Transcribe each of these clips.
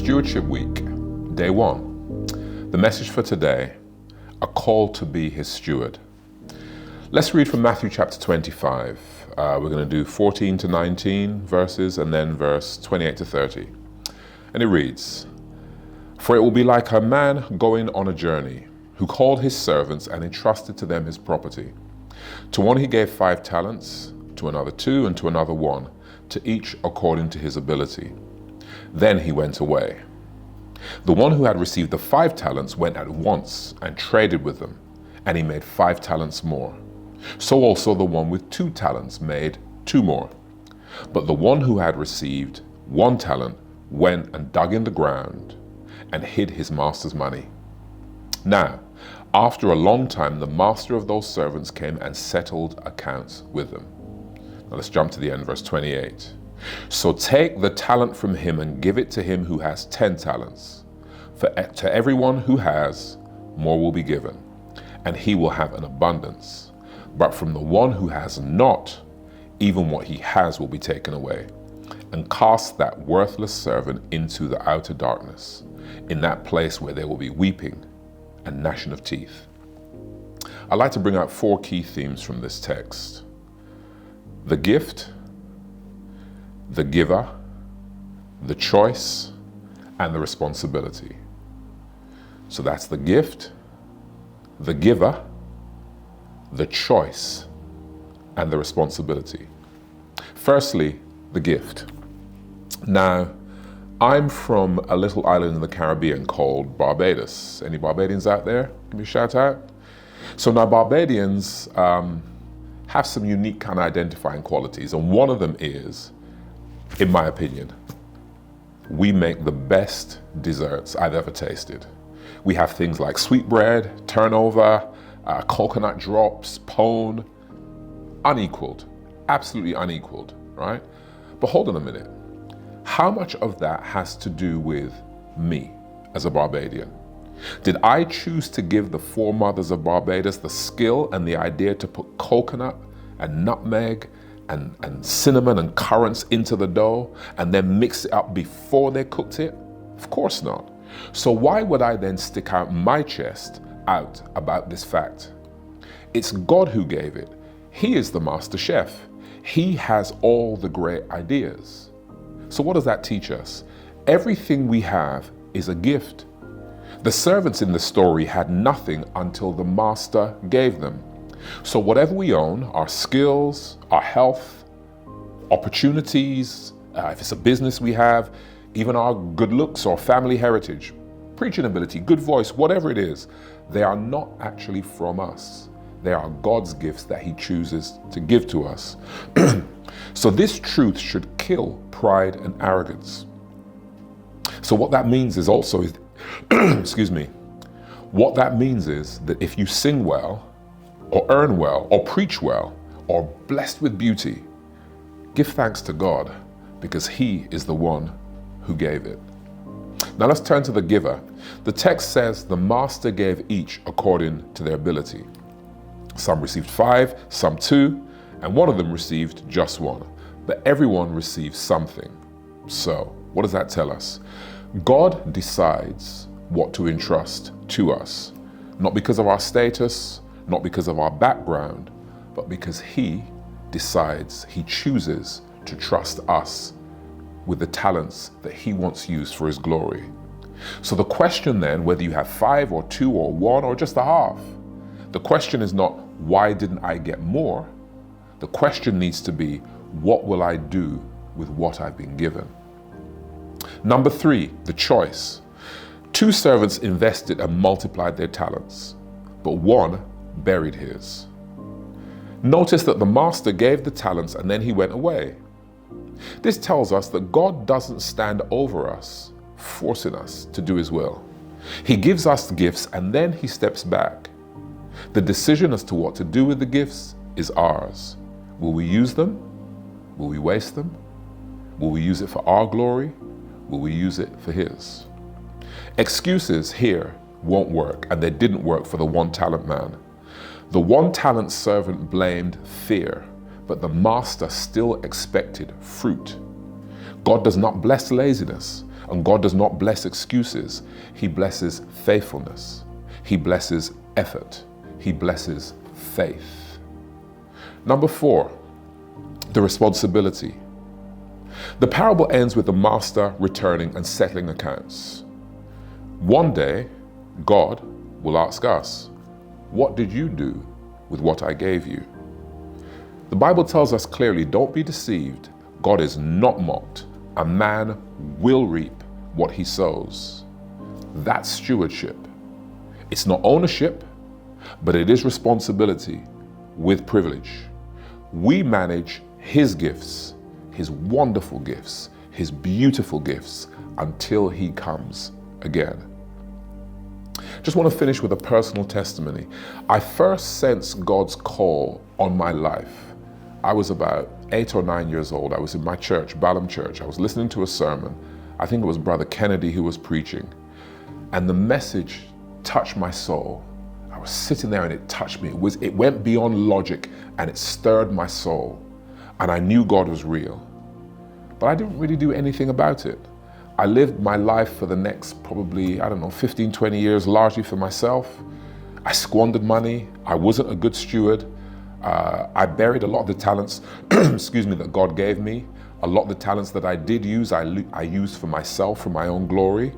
Stewardship Week, Day 1. The message for today, a call to be his steward. Let's read from Matthew chapter 25. We're going to do 14 to 19 verses and then verse 28 to 30. And it reads, "For it will be like a man going on a journey, who called his servants and entrusted to them his property. To one he gave 5 talents, to another 2, and to another 1, to each according to his ability. Then he went away. The one who had received the 5 talents went at once and traded with them, and he made 5 talents more. So also the one with 2 talents made 2 more. But the one who had received 1 talent went and dug in the ground and hid his master's money. Now, after a long time, the master of those servants came and settled accounts with them." Now let's jump to the end, verse 28. "So take the talent from him and give it to him who has 10 talents. For to everyone who has, more will be given, and he will have an abundance. But from the one who has not, even what he has will be taken away. And cast that worthless servant into the outer darkness, in that place where there will be weeping and gnashing of teeth." I'd like to bring out 4 key themes from this text: the gift, the giver, the choice, and the responsibility. So that's the gift, the giver, the choice, and the responsibility. Firstly, the gift. Now, I'm from a little island in the Caribbean called Barbados. Any Barbadians out there? Give me a shout out. So now Barbadians have some unique kind of identifying qualities, and one of them is, in my opinion, we make the best desserts I've ever tasted. We have things like sweetbread, turnover, coconut drops, pone, unequaled, absolutely unequaled, right? But hold on a minute. How much of that has to do with me as a Barbadian? Did I choose to give the foremothers of Barbados the skill and the idea to put coconut and nutmeg and cinnamon and currants into the dough and then mix it up before they cooked it? Of course not. So why would I then stick out my chest out about this fact? It's God who gave it. He is the master chef. He has all the great ideas. So what does that teach us? Everything we have is a gift. The servants in the story had nothing until the master gave them. So whatever we own, our skills, our health, opportunities, if it's a business we have, even our good looks or family heritage, preaching ability, good voice, whatever it is, they are not actually from us. They are God's gifts that he chooses to give to us. So this truth should kill pride and arrogance. So what that means is also, excuse me, what that means is that if you sing well, or earn well, or preach well, or blessed with beauty, give thanks to God, because he is the one who gave it. Now let's turn to the giver. The text says the master gave each according to their ability. Some received 5, some 2, and one of them received just 1. But everyone receives something. So, what does that tell us? God decides what to entrust to us, not because of our status, not because of our background, but because he decides, he chooses to trust us with the talents that he wants used for his glory. So the question then, whether you have 5 or 2 or 1 or just a half, the question is not, why didn't I get more? The question needs to be, what will I do with what I've been given? Number 3, the choice. 2 servants invested and multiplied their talents, but 1 buried his. Notice that the master gave the talents and then he went away. This tells us that God doesn't stand over us, forcing us to do his will. He gives us gifts and then he steps back. The decision as to what to do with the gifts is ours. Will we use them? Will we waste them? Will we use it for our glory? Will we use it for his? Excuses here won't work, and they didn't work for the 1 talent man. The 1 talent servant blamed fear, but the master still expected fruit. God does not bless laziness. And God does not bless excuses. He blesses faithfulness. He blesses effort. He blesses faith. Number 4, the responsibility. The parable ends with the master returning and settling accounts. One day, God will ask us, what did you do with what I gave you? The Bible tells us clearly, don't be deceived. God is not mocked. A man will reap what he sows. That's stewardship. It's not ownership, but it is responsibility with privilege. We manage his gifts, his wonderful gifts, his beautiful gifts, until he comes again. Just want to finish with a personal testimony. I first sensed God's call on my life. I was about 8 or 9 years old. I was in my church, Balaam Church. I was listening to a sermon. I think it was Brother Kennedy who was preaching. And the message touched my soul. I was sitting there and it touched me. It went beyond logic and it stirred my soul. And I knew God was real. But I didn't really do anything about it. I lived my life for the next probably, 15, 20 years, largely for myself. I squandered money. I wasn't a good steward. I buried a lot of the talents, that God gave me. A lot of the talents that I did use, I used for myself, for my own glory.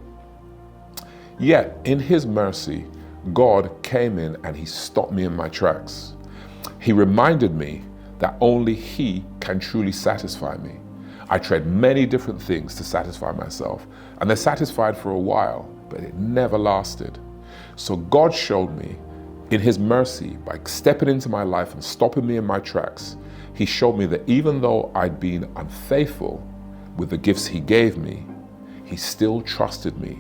Yet, in his mercy, God came in and he stopped me in my tracks. He reminded me that only he can truly satisfy me. I tried many different things to satisfy myself, and they're satisfied for a while, but it never lasted. So God showed me in his mercy, by stepping into my life and stopping me in my tracks, he showed me that even though I'd been unfaithful with the gifts he gave me, he still trusted me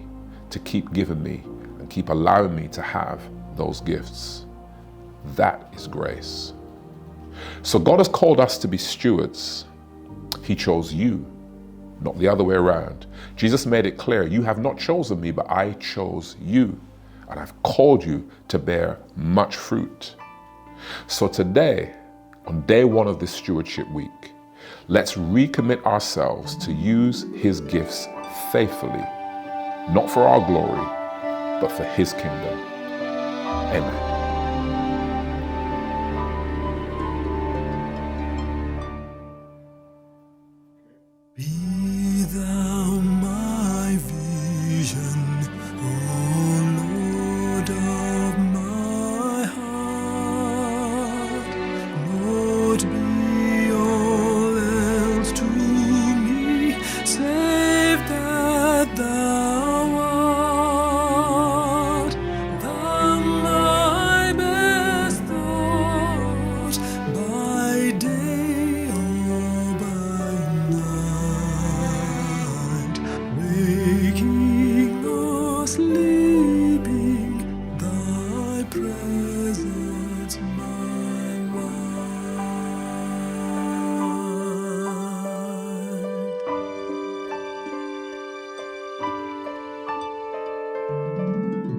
to keep giving me and keep allowing me to have those gifts. That is grace. So God has called us to be stewards. He chose you, not the other way around. Jesus made it clear, you have not chosen me, but I chose you. And I've called you to bear much fruit. So today, on day 1 of this stewardship week, let's recommit ourselves to use his gifts faithfully, not for our glory, but for his kingdom. Amen. Be thou my vision, O Lord of my heart. Lord, be all else to me, save that thou art. Thou my best thought, by day or by night, waking or sleeping, thy presence my light.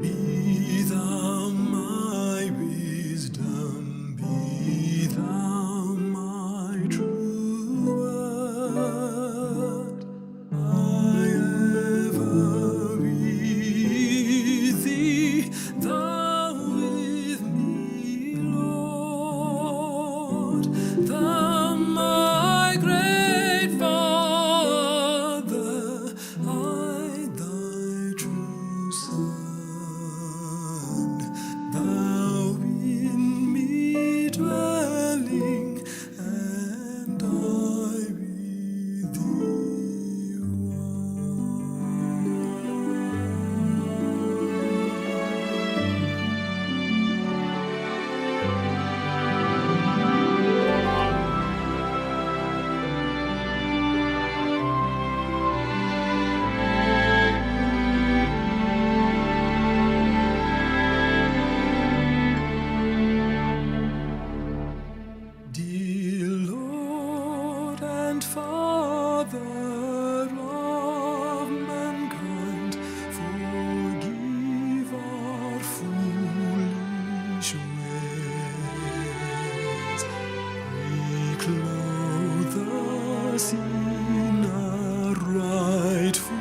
Be thou my wisdom, be thou my true word. I ever with thee, thou with me, Lord. Thou my great Father, I thy true Son. Thou in me dwelling, and I with thee Dear Lord and Father of mankind, forgive our foolish ways. Reclothe us in our rightful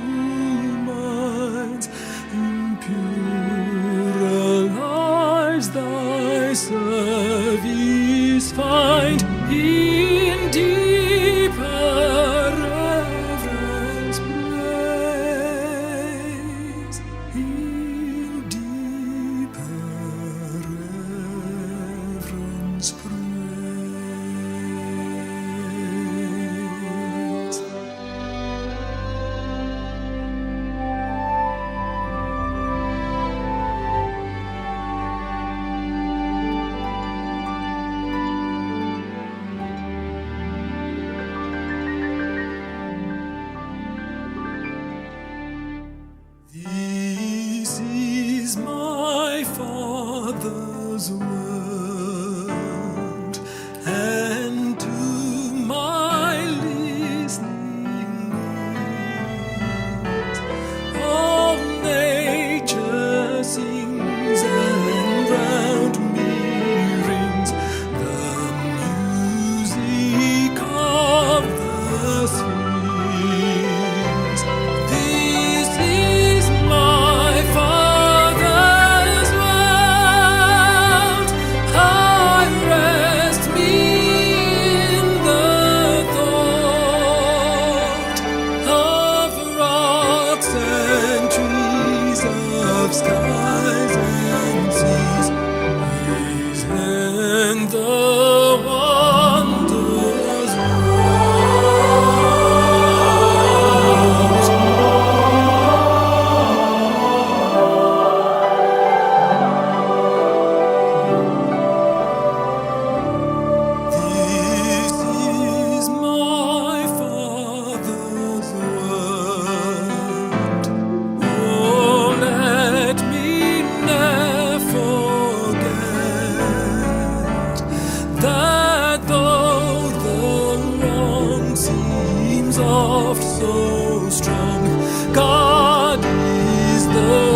so strong. God is the